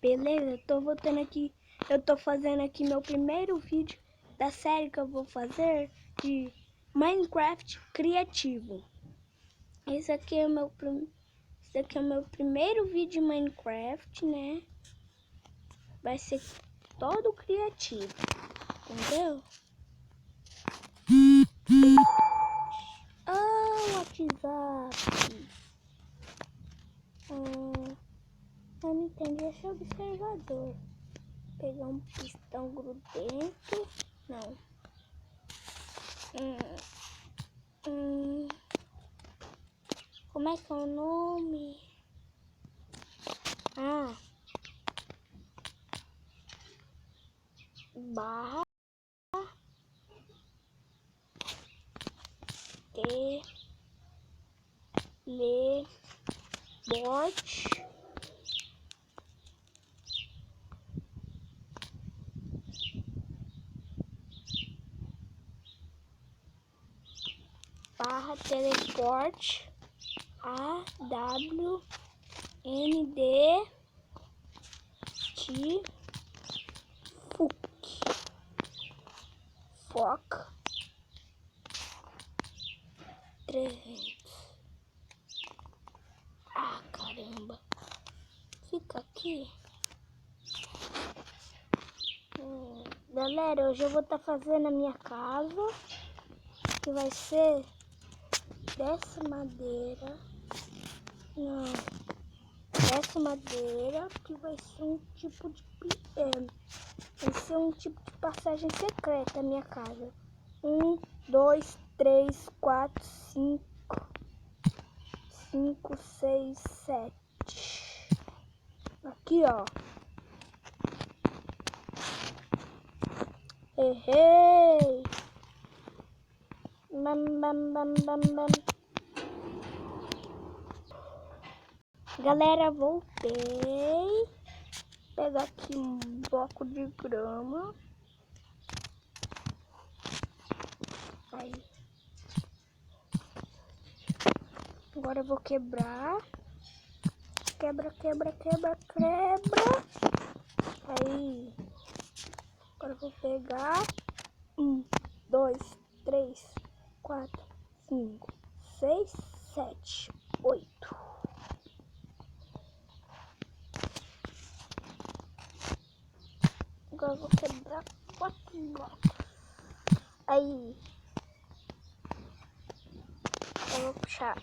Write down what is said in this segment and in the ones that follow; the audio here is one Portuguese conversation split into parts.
Beleza, eu tô voltando aqui. Eu tô fazendo aqui meu primeiro vídeo da série que eu vou fazer de Minecraft criativo. Esse aqui é o meu primeiro vídeo de Minecraft, né? Vai ser todo criativo, entendeu? WhatsApp. Eu não entendi esse observador. Pegar um pistão grudento. Não. Como é que é o nome? Barra teleport foc 300. Caramba. Fica aqui. Galera, hoje eu vou estar fazendo a minha casa, que vai ser dessa madeira. Não, dessa madeira, que vai ser um tipo de passagem secreta a minha casa. 1, 2, 3, 4, 5, 6, 7. Aqui, ó. Errei. Galera, voltei. Pegar aqui um bloco de grama. Aí. Agora eu vou quebrar. Quebra. Aí. Agora eu vou pegar 1, 2, 3, 4, 5, 6, 7, 8. Agora eu vou quebrar 4 blocos. Aí. Eu vou puxar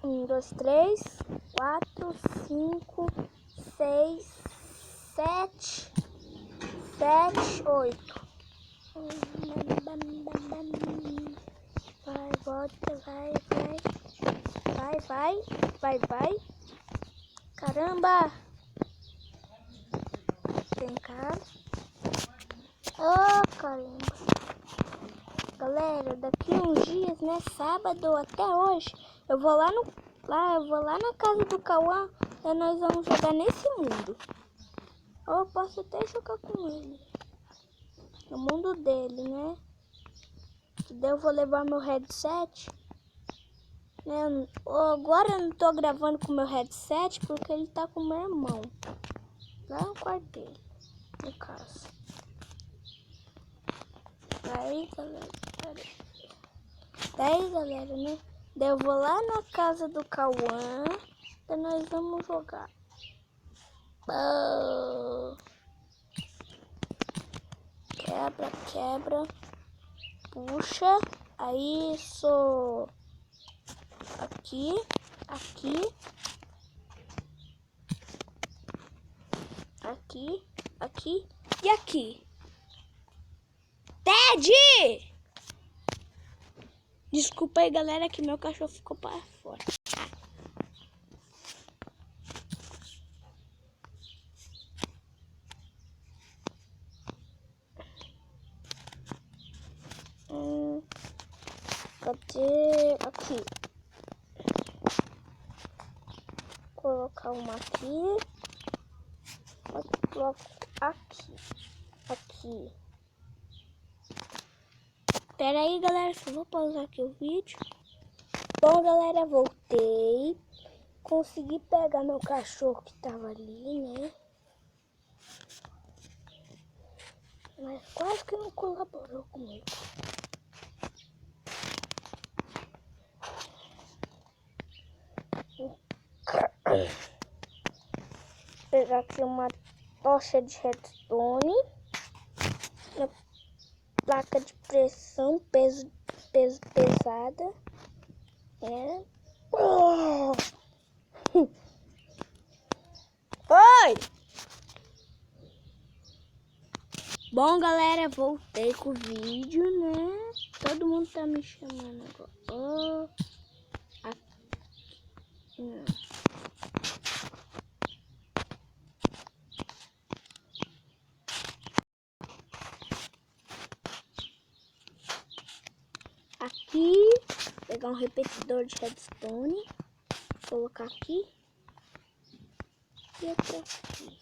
1, 2, 3, 4, 5, 6, 7, 8. Vai, volta, vai. Caramba! Vem cá. Caramba. Galera, daqui uns dias, né, sábado até hoje, eu vou lá na casa do Cauã e nós vamos jogar nesse mundo. Ou eu posso até jogar com ele. No mundo dele, né? Daí eu vou levar meu headset. Né? Agora eu não tô gravando com meu headset porque ele tá com meu irmão. Lá no quarto dele, no caso. Daí, galera, né? Daí eu vou lá na casa do Cauã. Daí nós vamos jogar. Quebra. Puxa. Aí, sou aqui. E aqui. Ted! Desculpa aí, galera, que meu cachorro ficou para fora. Cadê? Aqui. Colocar uma aqui. Outro bloco aqui. Pera aí, galera, só vou pausar aqui o vídeo. Bom, galera, voltei. Consegui pegar meu cachorro que tava ali, né? quase que não colaborou comigo. Pegar aqui uma tocha de redstone, uma placa de pressão, peso pesada. Oh! Oi! Bom, galera, voltei com o vídeo, né? Todo mundo tá me chamando agora. Oh, aqui, pegar um repetidor de redstone, colocar aqui e outro aqui.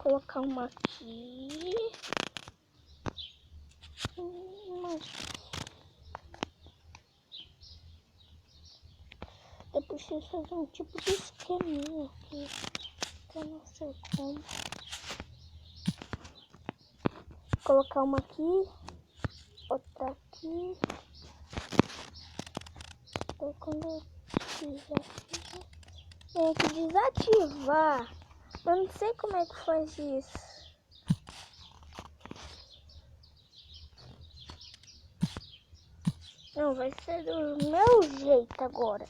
Colocar uma aqui. Eu preciso fazer um tipo de esqueminha aqui, que eu não sei como. Colocar uma aqui, outra aqui. Daí quando eu quiser, tem que desativar. Eu não sei como é que faz isso. Não, vai ser do meu jeito agora.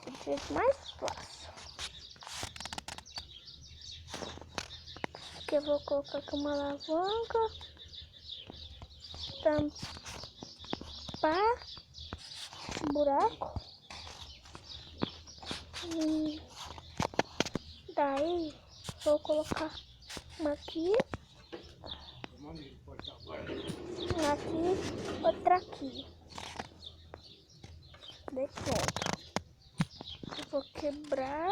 Do jeito mais fácil. Aqui eu vou colocar aqui uma alavanca. Tampar o buraco. E daí vou colocar uma aqui. Uma aqui, outra aqui. Daí pronto. Eu vou quebrar,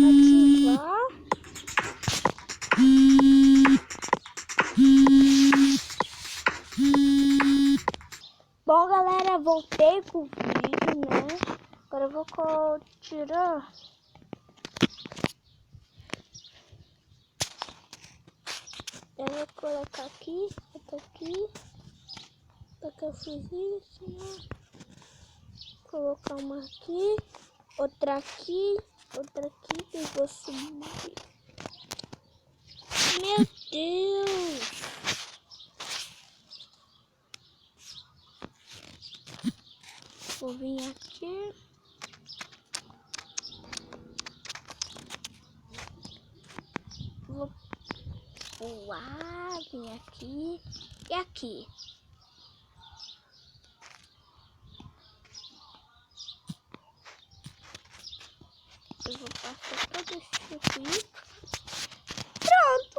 ativar. Bom, galera, voltei com o vídeo, né? Agora eu vou tirar. Eu vou colocar aqui, outra aqui. Porque eu fiz isso, né? Colocar uma aqui, outra aqui e vou subir. Meu Deus! Vou vir aqui. Vou voar, vir aqui e aqui. Eu vou passar todo esse circuito. Pronto!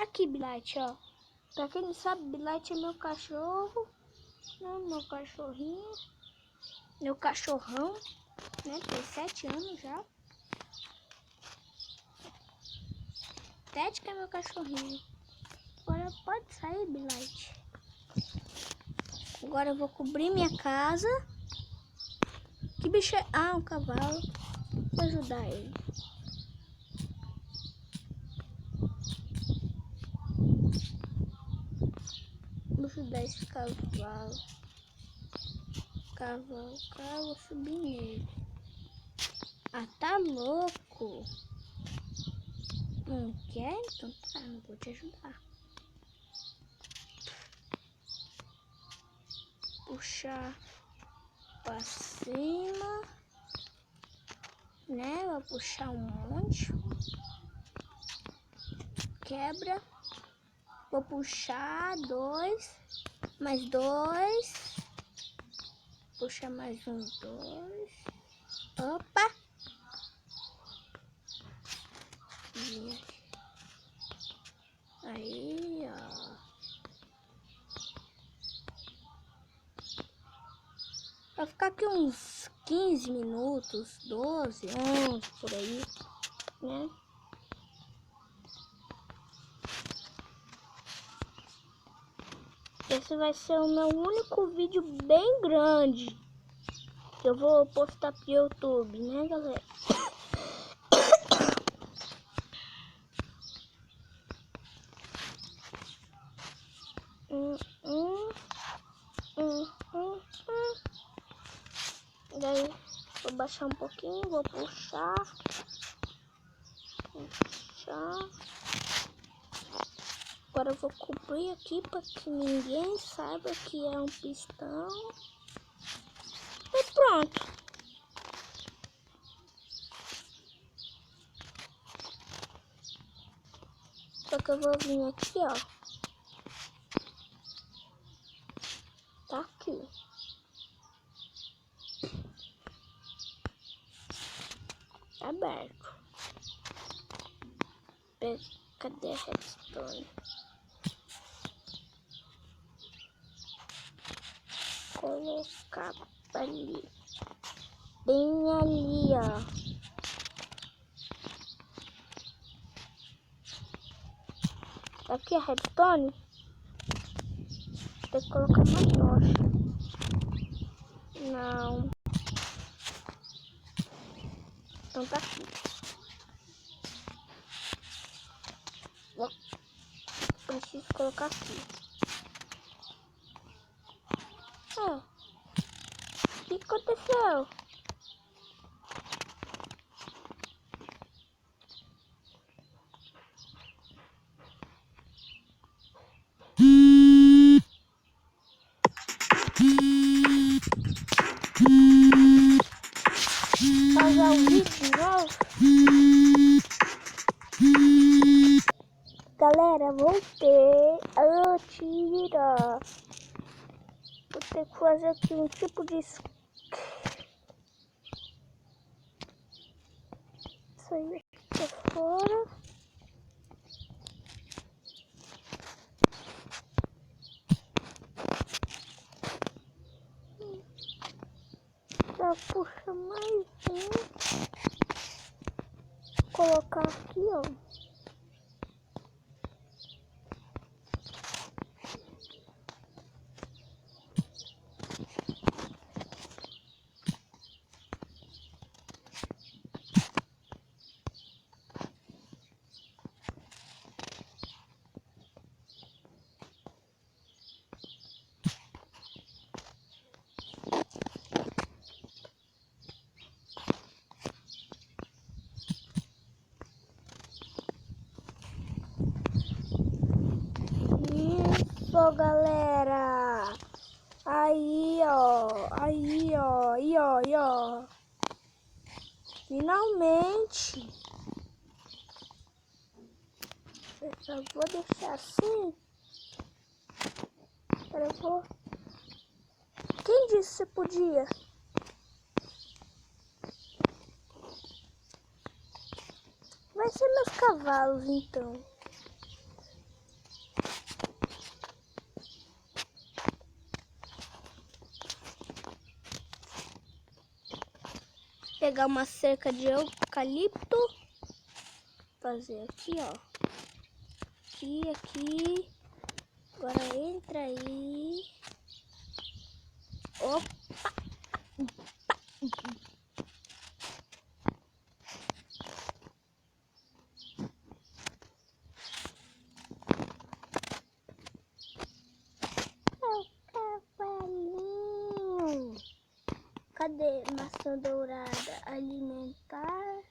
Aqui, Bilate, ó. Pra quem não sabe, Bilate é meu cachorro, né? Meu cachorrinho. Meu cachorrão, né? Tem 7 anos já. Ted que é meu cachorrinho. Agora pode sair, Bilate. Agora eu vou cobrir minha casa. Que bicho é? Ah, um cavalo. Vou ajudar ele. Vou ajudar esse cavalo. Vou subir nele. Ah, tá louco? Não quer? Então tá, não vou te ajudar. Puxar pra cima, né? Vou puxar um monte. Quebra. Vou puxar 2, mais 2. Puxa mais um, 2. Opa! Aí, ó. Vai ficar aqui uns 15 minutos, 12, 11, por aí, né? Esse vai ser o meu único vídeo bem grande que eu vou postar pro YouTube, né, galera? Daí vou baixar um pouquinho, vou puxar. Agora eu vou cobrir aqui para que ninguém saiba que é um pistão. E pronto. Só que eu vou vir aqui, ó. Tá aqui. Tá aberto. Cadê a redstone? Colocar ali. Bem ali, ó. Aqui a redstone. Tem que colocar uma tocha. Não. Então tá aqui. Preciso colocar aqui. O que aconteceu? Pausar o vídeo de novo. Galera, voltei. Tira. Vou ter que fazer aqui um tipo de... Isso aí aqui pra fora. Já puxa mais um. Vou colocar aqui, ó. Isso, galera. Aí, ó. Aí, ó. Aí, ó. Aí, ó. Finalmente. Eu só vou deixar assim. Agora eu vou... Quem disse que você podia? Vai ser meus cavalos, então. Pegar uma cerca de eucalipto. Fazer aqui, ó. Aqui. Agora entra aí. Opa! Cavalinho. Cadê maçã dourada? Alimentar.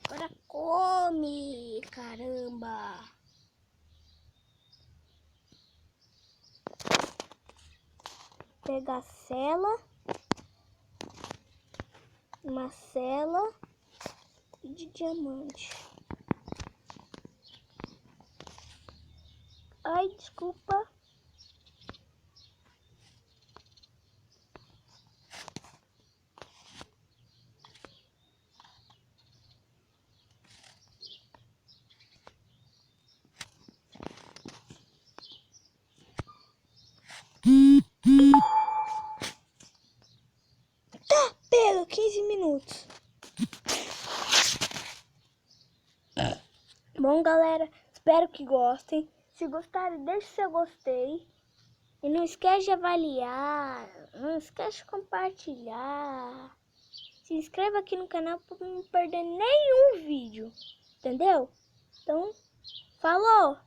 Agora come, caramba. Pegar cela. Uma cela de diamante. Ai, desculpa. minutos. Bom, galera, espero que gostem. Se gostarem, deixe seu gostei. E não esquece de avaliar. Não esquece de compartilhar. Se inscreva aqui no canal para não perder nenhum vídeo. Entendeu? Então, falou!